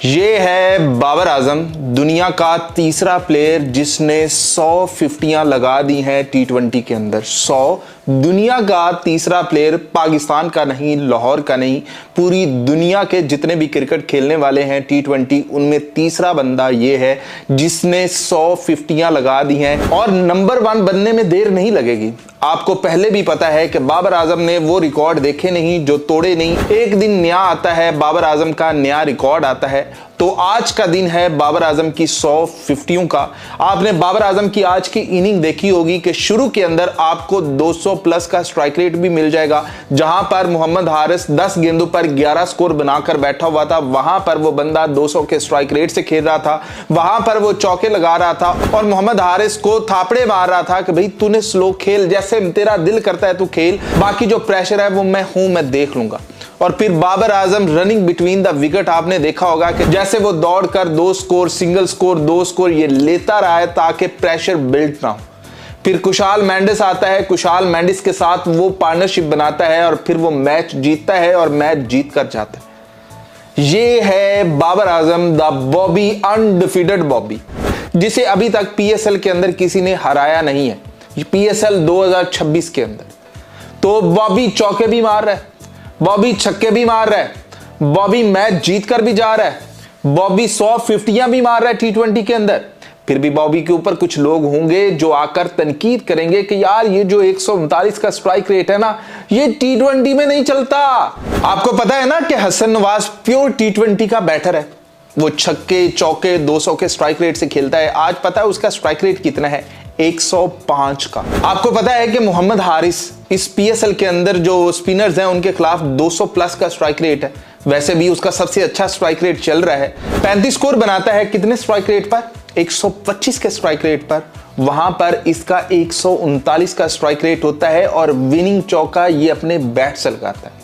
ये है बाबर आजम, दुनिया का तीसरा प्लेयर जिसने 100 फिफ्टियां लगा दी हैं टी20 के अंदर। 100 दुनिया का तीसरा प्लेयर, पाकिस्तान का नहीं, लाहौर का नहीं, पूरी दुनिया के जितने भी क्रिकेट खेलने वाले हैं टी20 उनमें तीसरा बंदा ये है जिसने 100 फिफ्टियां लगा दी हैं। और नंबर 1 बनने में देर नहीं लगेगी। आपको पहले भी पता है कि बाबर आजम ने वो रिकॉर्ड देखे नहीं जो तोड़े नहीं। एक दिन नया आता है, बाबर आजम का नया रिकॉर्ड आता है। तो आज का दिन है बाबर आजम की 100 फिफ्टियों का। आपने बाबर आजम की आज की इनिंग देखी होगी कि शुरू के अंदर आपको 200 प्लस का स्ट्राइक रेट भी मिल जाएगा। जहां पर मोहम्मद हारिस 10 गेंदों पर 11 स्कोर बनाकर बैठा हुआ था, वहां पर वो बंदा 200 के स्ट्राइक रेट से खेल रहा था, वहां पर वो चौके लगा रहा था और मोहम्मद हारिस को थापड़े मार रहा था कि भाई तूने स्लो खेल, जैसे तेरा दिल करता है तू खेल, बाकी जो प्रेशर है वो मैं देख लूंगा। और फिर Babar Azam running between the wicket, आपने देखा होगा कि जैसे वो दौड़कर 2 स्कोर, सिंगल स्कोर, 2 स्कोर ये लेता रहा है ताकि प्रेशर बिल्ड ना हो। फिर कुशाल मेंडिस आता है, कुशाल मेंडिस के साथ वो पार्टनरशिप बनाता है और फिर वो मैच जीतता है और मैच जीत कर जाता है। ये है बाबर आजम, द बॉबी, अनडिफीटेड बॉबी, जिसे अभी तक पीएसएल के अंदर किसी ने हराया नहीं है। पीएसएल 2026 के अंदर तो बॉबी चौके भी मार रहा है, बॉबी छक्के भी मार रहा है, बॉबी मैच जीत कर भी जा रहा है, बॉबी 100 फिफ्टियां भी मार रहा है टी20 के अंदर। फिर भी बॉबी के ऊपर कुछ लोग होंगे जो आकर तनकीद करेंगे कि यार ये जो 139 का स्ट्राइक रेट है ना, ये टी20 में नहीं चलता। आपको पता है ना कि हसन नवाज प्योर टी20 का बैटर है। वो छक्के चौके 200 के स्ट्राइक रेट से खेलता है। आज पता है उसका स्ट्राइक रेट कितना है? 105 का। आपको पता है कि मोहम्मद हारिस इस पीएसएल के अंदर जो स्पिनर्स हैं उनके खिलाफ 200 प्लस का स्ट्राइक रेट है। वैसे भी उसका सबसे अच्छा स्ट्राइक रेट चल रहा है। 35 स्कोर बनाता है कितने स्ट्राइक रेट पर? 125 के स्ट्राइक रेट पर। वहां पर इसका 139 का स्ट्राइक रेट होता है और विनिंग चौका ये अपने बैट से लगाता है।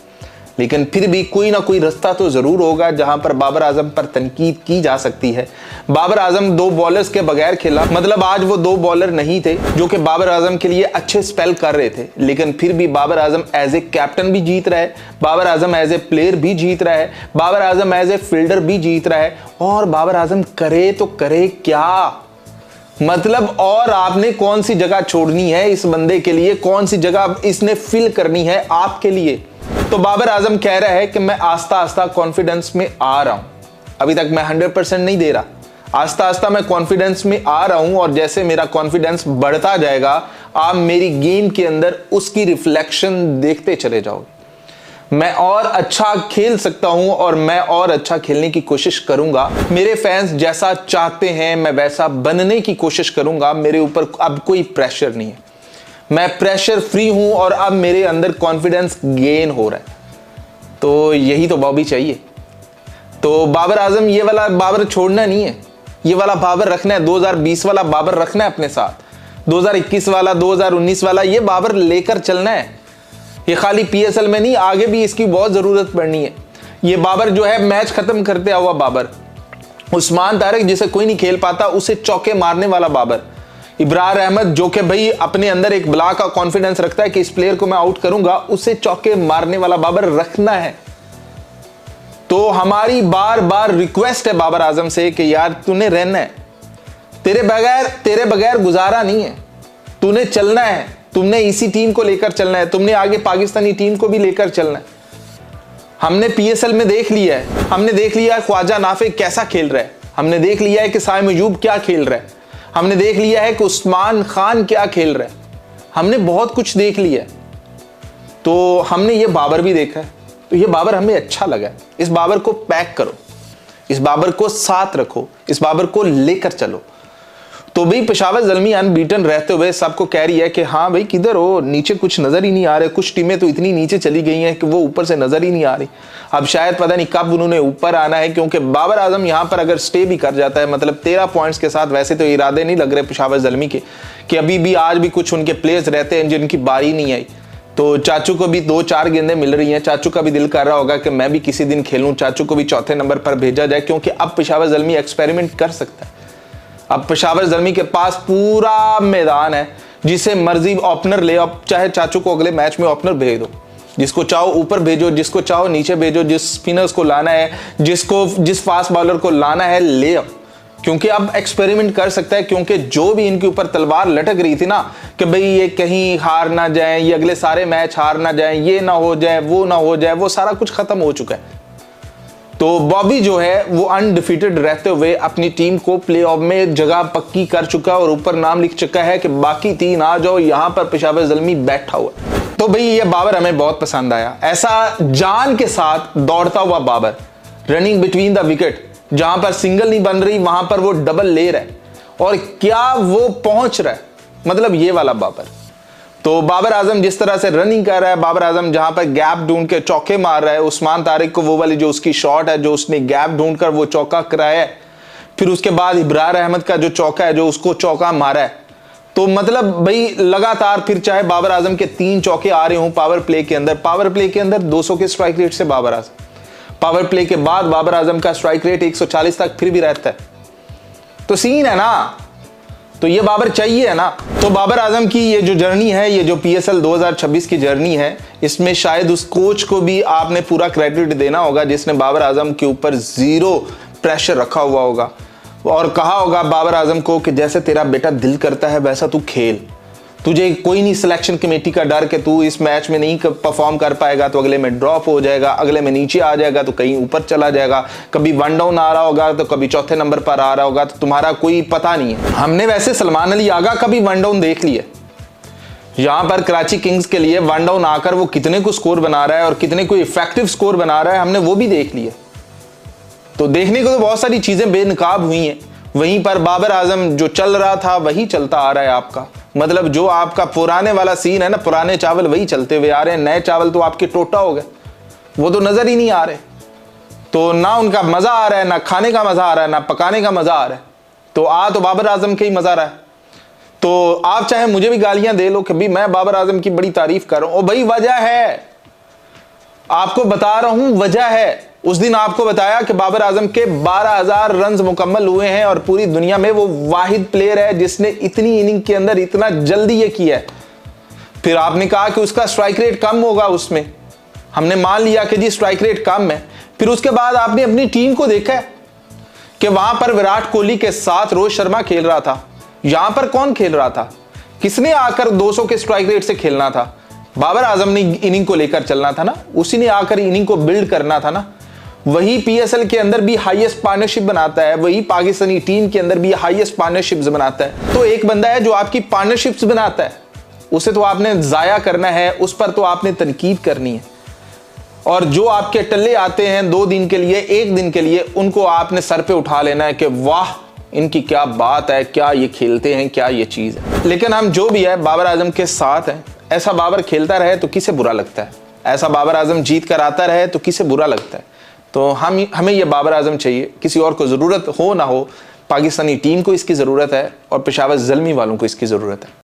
लेकिन फिर भी कोई ना कोई रास्ता तो जरूर होगा जहां पर बाबर आजम पर तनकीद की जा सकती है। बाबर आजम 2 बॉलर्स के बगैर खेला, मतलब आज वो 2 बॉलर नहीं थे जो कि बाबर आजम के लिए अच्छे स्पेल कर रहे थे। लेकिन फिर भी Babar Azam as a captain भी जीत रहा है, Babar Azam as a player भी जीत रहा है, Babar Azam as a fielder भी जीत रहा है। और बाबर आजम करे तो करे क्या, मतलब और आपने कौन सी जगह छोड़नी है इस बंदे के लिए, कौन सी जगह इसने फिल करनी है आपके लिए। तो बाबर आजम कह रहा है कि मैं आस्ता आस्ता कॉन्फिडेंस में आ रहा हूं। अभी तक मैं 100% नहीं दे रहा, आस्ता आस्ता मैं कॉन्फिडेंस में आ रहा हूं और जैसे मेरा कॉन्फिडेंस बढ़ता जाएगा आप मेरी गेम के अंदर उसकी रिफ्लेक्शन देखते चले जाओगे। मैं और अच्छा खेल सकता हूं और मैं और अच्छा खेलने की कोशिश करूंगा। मेरे फैंस जैसा चाहते हैं मैं वैसा बनने की कोशिश करूंगा। मेरे ऊपर अब कोई प्रेशर नहीं है, मैं प्रेशर फ्री हूं और अब मेरे अंदर कॉन्फिडेंस गेन हो रहा है। तो यही तो बॉबी चाहिए। तो बाबर आजम ये वाला बाबर छोड़ना नहीं है, ये वाला बाबर रखना है। 2020 वाला बाबर रखना है अपने साथ, 2021 वाला, 2019 वाला, ये बाबर लेकर चलना है। ये खाली पीएसएल में नहीं, आगे भी इसकी बहुत जरूरत पड़नी है। ये बाबर जो है मैच खत्म करते हुआ बाबर, उस्मान तारिक जिसे कोई नहीं खेल पाता उसे चौके मारने वाला बाबर, इब्रार अहमद जो कि भाई अपने अंदर एक बला का कॉन्फिडेंस रखता है कि इस प्लेयर को मैं आउट करूंगा, उसे चौके मारने वाला बाबर रखना है। तो हमारी बार बार रिक्वेस्ट है बाबर आजम से कि यार तूने रहना है, तेरे बगैर गुजारा नहीं है, तूने चलना है, तुमने इसी टीम को लेकर चलना है, तुमने आगे पाकिस्तानी टीम को भी लेकर चलना है। हमने पीएसएल में देख लिया है, हमने देख लिया है ख्वाजा नाफे कैसा खेल रहा है, हमने देख लिया है कि साइम अयूब क्या खेल रहा है, हमने देख लिया है कि उस्मान खान क्या खेल रहा है, हमने बहुत कुछ देख लिया है। तो हमने ये बाबर भी देखा है, तो ये बाबर हमें अच्छा लगा है। इस बाबर को पैक करो, इस बाबर को साथ रखो, इस बाबर को लेकर चलो। तो भाई पेशावर ज़ल्मी अनबीटन रहते हुए सबको कह रही है कि हाँ भाई किधर हो, नीचे कुछ नजर ही नहीं आ रहे। कुछ टीमें तो इतनी नीचे चली गई हैं कि वो ऊपर से नजर ही नहीं आ रही। अब शायद पता नहीं कब उन्होंने ऊपर आना है, क्योंकि बाबर आजम यहाँ पर अगर स्टे भी कर जाता है, मतलब 13 पॉइंट्स के साथ, वैसे तो इरादे नहीं लग रहे पेशावर ज़ल्मी के कि अभी भी आज भी कुछ उनके प्लेयर्स रहते हैं जिनकी बारी नहीं आई। तो चाचू को भी 2-4 गेंदें मिल रही हैं, चाचू का भी दिल कर रहा होगा कि मैं भी किसी दिन खेलूं, चाचू को भी चौथे नंबर पर भेजा जाए, क्योंकि अब पेशावर ज़ल्मी एक्सपेरिमेंट कर सकता है। अब पेशावर ज़ल्मी के पास पूरा मैदान है, जिसे मर्जी ओपनर ले, अब चाहे चाचू को अगले मैच में ओपनर भेज दो, जिसको चाहो ऊपर भेजो, जिसको चाहो नीचे भेजो, जिस स्पिनर्स को लाना है, जिस फास्ट बॉलर को लाना है ले आओ, क्योंकि अब एक्सपेरिमेंट कर सकता है। क्योंकि जो भी इनके ऊपर तलवार लटक रही थी ना कि भाई ये कहीं हार ना जाए, ये अगले सारे मैच हार ना जाए, ये ना हो जाए, वो ना हो जाए, वो सारा कुछ खत्म हो चुका है। तो बॉबी जो है वो अनडिफीटेड रहते हुए अपनी टीम को प्लेऑफ में जगह पक्की कर चुका है और ऊपर नाम लिख चुका है कि बाकी 3 आ जाओ, यहां पर पेशावर ज़ल्मी बैठा हुआ। तो भाई ये बाबर हमें बहुत पसंद आया, ऐसा जान के साथ दौड़ता हुआ Babar, running between the wicket, जहां पर सिंगल नहीं बन रही वहां पर वो डबल ले रहा है और क्या वो पहुंच रहा है, मतलब ये वाला बाबर। तो बाबर आजम जिस तरह से रनिंग कर रहा है, बाबर आजम जहां पर गैप ढूंढ के चौके मार रहा है, उस्मान तारिक को वो वाली जो उसकी शॉट है, जो उसने गैप ढूंढ कर वो चौका कराया है, फिर उसके बाद इब्रार अहमद का जो चौका है जो उसको चौका मारा है। तो मतलब भाई लगातार फिर चाहे बाबर आजम के 3 चौके आ रहे हों पावर प्ले के अंदर 200 के स्ट्राइक रेट से बाबर आजम, पावर प्ले के बाद बाबर आजम का स्ट्राइक रेट 140 तक फिर भी रहता है। तो सीन है ना, तो ये बाबर चाहिए है ना। तो बाबर आजम की ये जो जर्नी है, ये जो PSL 2026 की जर्नी है, इसमें शायद उस कोच को भी आपने पूरा क्रेडिट देना होगा जिसने बाबर आजम के ऊपर 0 प्रेशर रखा हुआ होगा और कहा होगा बाबर आजम को कि जैसे तेरा बेटा दिल करता है वैसा तू खेल, तुझे कोई नहीं सिलेक्शन कमेटी का डर कि तू इस मैच में नहीं परफॉर्म कर पाएगा तो अगले में ड्रॉप हो जाएगा, अगले में नीचे आ जाएगा तो कहीं ऊपर चला जाएगा, कभी 1 डाउन आ रहा होगा तो कभी चौथे नंबर पर आ रहा होगा, तो तुम्हारा कोई पता नहीं है। हमने वैसे सलमान अली आगा का भी 1 डाउन देख लिया, यहां पर कराची किंग्स के लिए 1 डाउन आकर वो कितने को स्कोर बना रहा है और कितने को इफेक्टिव स्कोर बना रहा है, हमने वो भी देख लिया। तो देखने को तो बहुत सारी चीजें बेनकाब हुई हैं। वहीं पर बाबर आजम जो चल रहा था वही चलता आ रहा है आपका, मतलब जो आपका पुराने वाला सीन है ना, पुराने चावल वही चलते हुए आ रहे हैं, नए चावल तो आपके टोटा हो गए, वो तो नजर ही नहीं आ रहे। तो ना उनका मजा आ रहा है, ना खाने का मजा आ रहा है, ना पकाने का मजा आ रहा है। तो बाबर आजम के ही मजा रहा है। तो आप चाहे मुझे भी गालियां दे लो कि भाई मैं बाबर आजम की बड़ी तारीफ कर रहा हूं, और भाई वजह है, आपको बता रहा हूं वजह है। उस दिन आपको बताया कि बाबर आजम के 12,000 रन मुकम्मल हुए हैं और पूरी दुनिया में वो वाहिद प्लेयर है जिसने इतनी इनिंग के अंदर इतना जल्दी ये किया है। फिर आपने कहा कि उसका स्ट्राइक रेट कम होगा, उसमें हमने मान लिया कि जी स्ट्राइक रेट कम है। फिर उसके बाद आपने अपनी टीम को देखा है कि वहां पर विराट कोहली के साथ रोहित शर्मा खेल रहा था, यहां पर कौन खेल रहा था, किसने आकर 200 के स्ट्राइक रेट से खेलना था, बाबर आजम ने इनिंग को लेकर चलना था ना, उसी ने आकर इनिंग को बिल्ड करना था ना। वही PSL के अंदर भी हाईएस्ट पार्टनरशिप बनाता है, वही पाकिस्तानी टीम के अंदर भी हाईएस्ट पार्टनरशिप्स बनाता है। तो एक बंदा है जो आपकी पार्टनरशिप्स बनाता है, उसे तो आपने जाया करना है, उस पर तो आपने तनकीद करनी है। और जो आपके टल्ले आते हैं 2 दिन के लिए, 1 दिन के लिए, उनको आपने सर पे उठा लेना है कि वाह इनकी क्या बात है, क्या ये खेलते हैं, क्या ये चीज है। लेकिन हम जो भी है बाबर आजम के साथ हैं। ऐसा बाबर खेलता रहे तो किसे बुरा लगता है, ऐसा बाबर आजम जीत कर आता रहे तो किसे बुरा लगता है। तो हमें यह बाबर आजम चाहिए, किसी और को ज़रूरत हो ना हो, पाकिस्तानी टीम को इसकी ज़रूरत है और पेशावर ज़ल्मी वालों को इसकी ज़रूरत है।